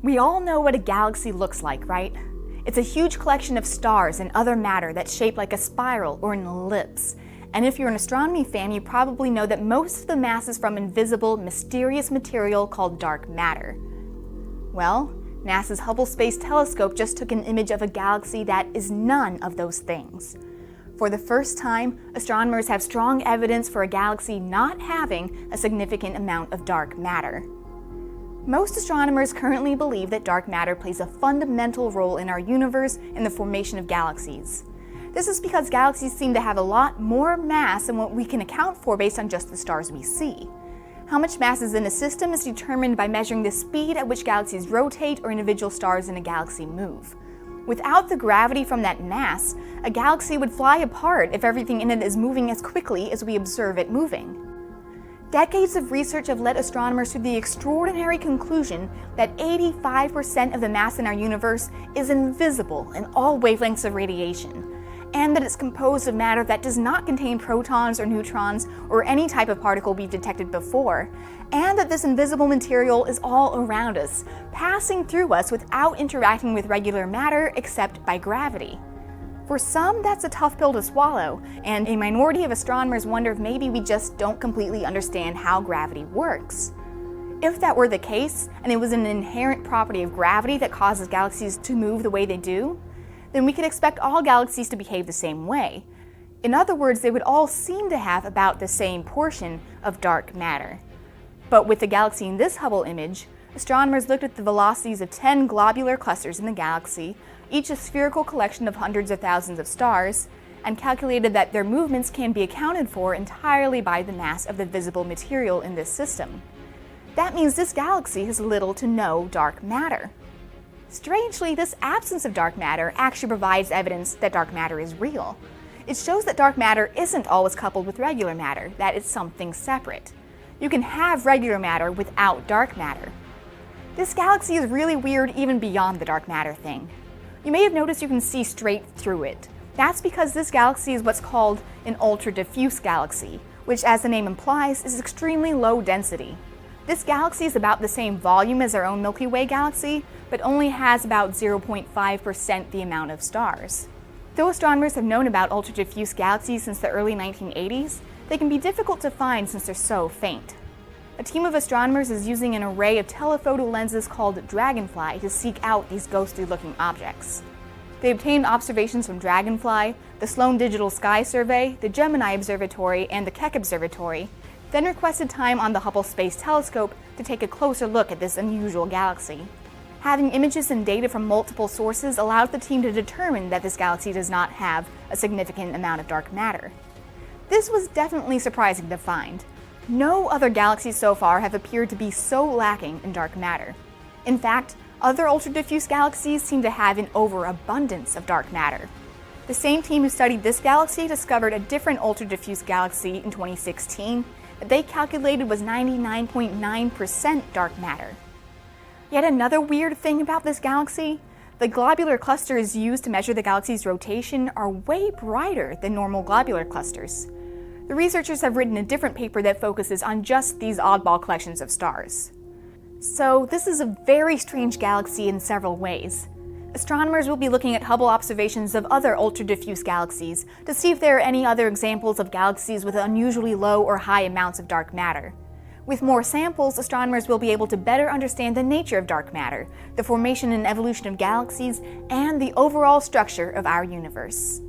We all know what a galaxy looks like, right? It's a huge collection of stars and other matter that's shaped like a spiral or an ellipse. And if you're an astronomy fan, you probably know that most of the mass is from invisible, mysterious material called dark matter. Well, NASA's Hubble Space Telescope just took an image of a galaxy that is none of those things. For the first time, astronomers have strong evidence for a galaxy not having a significant amount of dark matter. Most astronomers currently believe that dark matter plays a fundamental role in our universe and the formation of galaxies. This is because galaxies seem to have a lot more mass than what we can account for based on just the stars we see. How much mass is in a system is determined by measuring the speed at which galaxies rotate or individual stars in a galaxy move. Without the gravity from that mass, a galaxy would fly apart if everything in it is moving as quickly as we observe it moving. Decades of research have led astronomers to the extraordinary conclusion that 85% of the mass in our universe is invisible in all wavelengths of radiation, and that it's composed of matter that does not contain protons or neutrons or any type of particle we've detected before, and that this invisible material is all around us, passing through us without interacting with regular matter except by gravity. For some, that's a tough pill to swallow, and a minority of astronomers wonder if maybe we just don't completely understand how gravity works. If that were the case, and it was an inherent property of gravity that causes galaxies to move the way they do, then we could expect all galaxies to behave the same way. In other words, they would all seem to have about the same portion of dark matter. But with the galaxy in this Hubble image, astronomers looked at the velocities of 10 globular clusters in the galaxy, each a spherical collection of hundreds of thousands of stars, and calculated that their movements can be accounted for entirely by the mass of the visible material in this system. That means this galaxy has little to no dark matter. Strangely, this absence of dark matter actually provides evidence that dark matter is real. It shows that dark matter isn't always coupled with regular matter, that it's something separate. You can have regular matter without dark matter. This galaxy is really weird even beyond the dark matter thing. You may have noticed you can see straight through it. That's because this galaxy is what's called an ultra-diffuse galaxy, which, as the name implies, is extremely low density. This galaxy is about the same volume as our own Milky Way galaxy, but only has about 0.5% the amount of stars. Though astronomers have known about ultra-diffuse galaxies since the early 1980s, they can be difficult to find since they're so faint. A team of astronomers is using an array of telephoto lenses called Dragonfly to seek out these ghostly-looking objects. They obtained observations from Dragonfly, the Sloan Digital Sky Survey, the Gemini Observatory, and the Keck Observatory, then requested time on the Hubble Space Telescope to take a closer look at this unusual galaxy. Having images and data from multiple sources allowed the team to determine that this galaxy does not have a significant amount of dark matter. This was definitely surprising to find. No other galaxies so far have appeared to be so lacking in dark matter. In fact, other ultra-diffuse galaxies seem to have an overabundance of dark matter. The same team who studied this galaxy discovered a different ultra-diffuse galaxy in 2016 that they calculated was 99.9% dark matter. Yet another weird thing about this galaxy, the globular clusters used to measure the galaxy's rotation are way brighter than normal globular clusters. The researchers have written a different paper that focuses on just these oddball collections of stars. So this is a very strange galaxy in several ways. Astronomers will be looking at Hubble observations of other ultra-diffuse galaxies to see if there are any other examples of galaxies with unusually low or high amounts of dark matter. With more samples, astronomers will be able to better understand the nature of dark matter, the formation and evolution of galaxies, and the overall structure of our universe.